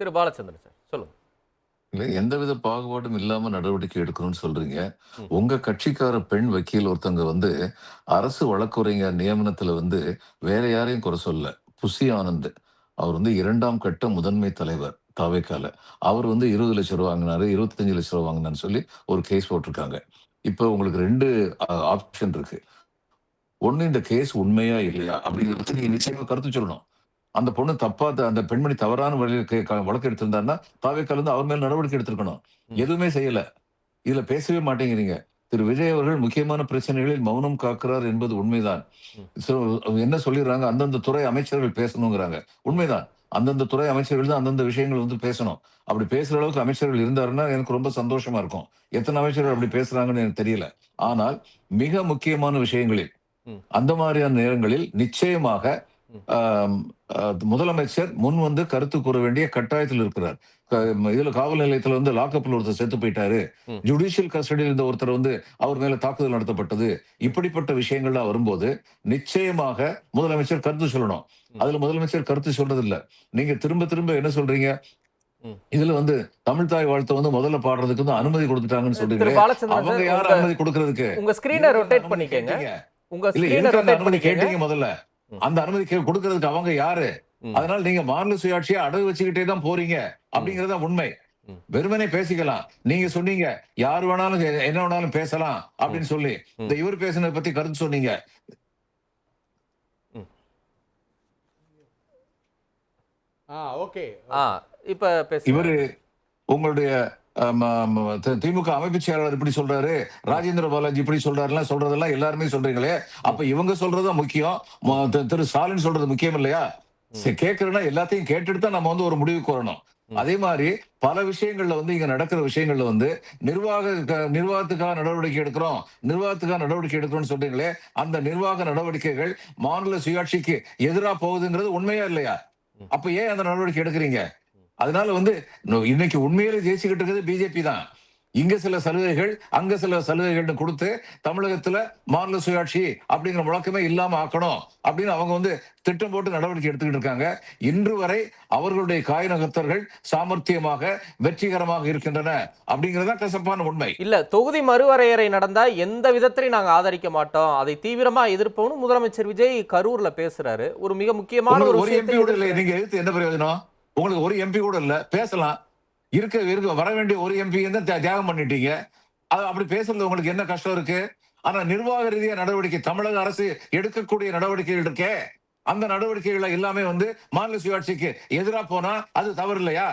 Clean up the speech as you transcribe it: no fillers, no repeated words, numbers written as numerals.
திரு Balachandran sir சொல்லுங்க. இல்ல எந்தவித பாகுபாடும் இல்லாம நடவடிக்கை எடுக்கணும்னு சொல்றீங்க. ம். உங்க கட்சிக்கார பெண் வக்கீல் ஒருத்தவங்க அரசு வழக்குரைஞர் நியமனத்துல வேற யாரையும் குறை சொல்லல. புசி ஆனந்த். அவர் 2ஆம் கட்ட முதன்மை தலைவர் தாவேக்கால. அவர் ரூ. 20,00,000 வாங்குனாரு, ரூ. 25,00,000 வாங்குனாருன்னு சொல்லி ஒரு கேஸ் போட்டிருக்காங்க. இப்ப உங்களுக்கு 2 ஆப்ஷன் இருக்கு. ஒண்ணு இந்த கேஸ் உண்மையா இல்லையா அப்படிங்கிறத பத்தி நீங்க நிச்சயமா கருத்து சொல்லணும். அந்த பொண்ணு தப்பா அந்த பெண்மணி தவறான வழியில வழக்கு எடுத்திருந்தாருன்னா, தாவேக்கால அவர் மேல நடவடிக்கை எடுத்திருக்கணும். ம். எதுவுமே செய்யல. இதுல பேசவே மாட்டேங்கிறீங்க. திரு விஜய் அவர்கள் முக்கியமான பிரச்சனைகளில் மௌனம் காக்கிறார் என்பது உண்மைதான். ம். சோ என்ன சொல்லிடுறாங்க, அந்தந்த துறை அமைச்சர்கள் பேசணுங்கிறாங்க. உண்மைதான். அந்தந்த துறை அமைச்சர்கள் தான் அந்தந்த விஷயங்கள் பேசணும். அப்படி பேசுற அளவுக்கு அமைச்சர்கள் இருந்தாருன்னா எனக்கு ரொம்ப சந்தோஷமா இருக்கும். எத்தன அமைச்சர்கள் அப்படி பேசுறாங்கன்னு எனக்கு தெரியல. ஆனால் மிக முக்கியமான விஷயங்களில் ம். அந்த மாதிரியான நேரங்களில் நிச்சயமாக ம். ஆம், முதலமைச்சர் கருத்து கூற வேண்டிய கட்டாயத்தில் இருக்கிறார். இதுல காவல் நிலையத்துல லாக்அப்ல ஒருத்தர் செத்து போயிட்டாரு. ம். ஜுடிஷியல் கஸ்டடியில் இருந்த ஒருத்தர் அவர் மேல தாக்குதல் நடத்தப்பட்டது. இப்படிப்பட்ட விஷயங்கள்லாம் வரும்போது நிச்சயமாக முதலமைச்சர் கருத்து சொல்லணும். ம். அதுல முதலமைச்சர் கருத்து சொல்றது இல்ல. நீங்க திரும்ப திரும்ப என்ன சொல்றீங்க? ம். இதுல தமிழ் தாய் வாழ்த்த முதல்ல பாடுறதுக்கு அனுமதி கொடுத்துட்டாங்கன்னு திரு சொல்றீங்களே. பாலச்சந்திரன் அவங்க சார் யார் அனுமதி கொடுக்கறதுக்கு? உங்க ஸ்கிரீனை எதுக்கு அந்த ரொட்டேட் அனுமதி பண்ணிக்கங்க. கேட்டீங்க? உங்க இல்ல ஸ்கிரீனை எதுக்கு அந்த ரொட்டேட் அனுமதி பண்ணிக்கங்க. கேட்டீங்க முதல்ல? ம். அந்த அனுமதி கொடுக்கறதுக்கு அவங்க யாரு? ம். அதனால நீங்க மாநில சுயாட்சியை அடகு வச்சுக்கிட்டே தான் போறீங்க. ம். அப்படிங்கிறது தான் உண்மை. ம். வெறுமனே பேசிக்கலாம். நீங்க சொன்னீங்க, யார் வேணாலும் என்ன வேணாலும் பேசலாம் ம். அப்படின்னு சொல்லி. ம். இந்த இவர் பேசினத பத்தி கருத்து சொன்னீங்க. ம். ஓகே. ஆ இப்ப பேசுங்க. இவரு உங்களுடைய திமுக அமைப்பு செயலாளர் இப்படி சொல்றாரு, ராஜேந்திர பாலாஜி இப்படி சொல்றதெல்லாம் எல்லாருமே சொல்றீங்களே. அப்ப இவங்க சொல்றதா முக்கியம். திரு ஸ்டாலின் சொல்றது முக்கியம் இல்லையா? கேட்கிறேன்னா எல்லாத்தையும் கேட்டுட்டு தான் நம்ம ஒரு முடிவுக்கு வரணும். அதே மாதிரி பல விஷயங்கள்ல இங்க நடக்கிற விஷயங்கள்ல நிர்வாகத்துக்காக நடவடிக்கை எடுக்கிறோம், நிர்வாகத்துக்காக நடவடிக்கை எடுக்கிறோம்னு சொல்றீங்களே, அந்த நிர்வாக நடவடிக்கைகள் மாநில சுயாட்சிக்கு எதிரா போகுதுங்கிறது உண்மையா இல்லையா? அப்ப ஏன் அந்த நடவடிக்கை எடுக்கிறீங்க? அதனால இன்னைக்கு உண்மையிலே ஜெயிச்சுக்கிட்டு இருக்கிறது பிஜேபி தான். இங்க சில சலுகைகள், அங்க சில சலுகைகள்னு கொடுத்து தமிழகத்துல மாநில சுயாட்சி அப்படிங்கிற முழக்கமே இல்லாம ஆக்கணும் அப்படின்னு அவங்க திட்டம் போட்டு நடவடிக்கை எடுத்துக்கிட்டு இருக்காங்க. இன்று வரை அவர்களுடைய காய் நகர்த்தர்கள் சாமர்த்தியமாக வெற்றிகரமாக இருக்கின்றன அப்படிங்கறத கசப்பான உண்மை. இல்ல தொகுதி மறுவரையறை நடந்தா எந்த விதத்திலையும் நாங்க ஆதரிக்க மாட்டோம், அதை தீவிரமா எதிர்ப்போம்னு முதலமைச்சர் விஜய் கரூர்ல பேசுறாரு. ஒரு மிக முக்கியமான ஒரு எம்பி கூட இல்ல. நீங்க எதிர்த்து என்ன பிரயோஜனம்? உங்களுக்கு ஒரு எம்பி கூட இல்ல. பேசலாம். இருக்க வர வேண்டிய ஒரு எம்பி தியாகம் பண்ணிட்டீங்க. அப்படி பேசுறது உங்களுக்கு என்ன கஷ்டம் இருக்கு? ஆனா நிர்வாக ரீதியா நடவடிக்கை தமிழக அரசு எடுக்கக்கூடிய நடவடிக்கைகள் இருக்கே, அந்த நடவடிக்கைகள் எல்லாமே மாநில சுயாட்சிக்கு எதிரா போனா அது தவறு இல்லையா?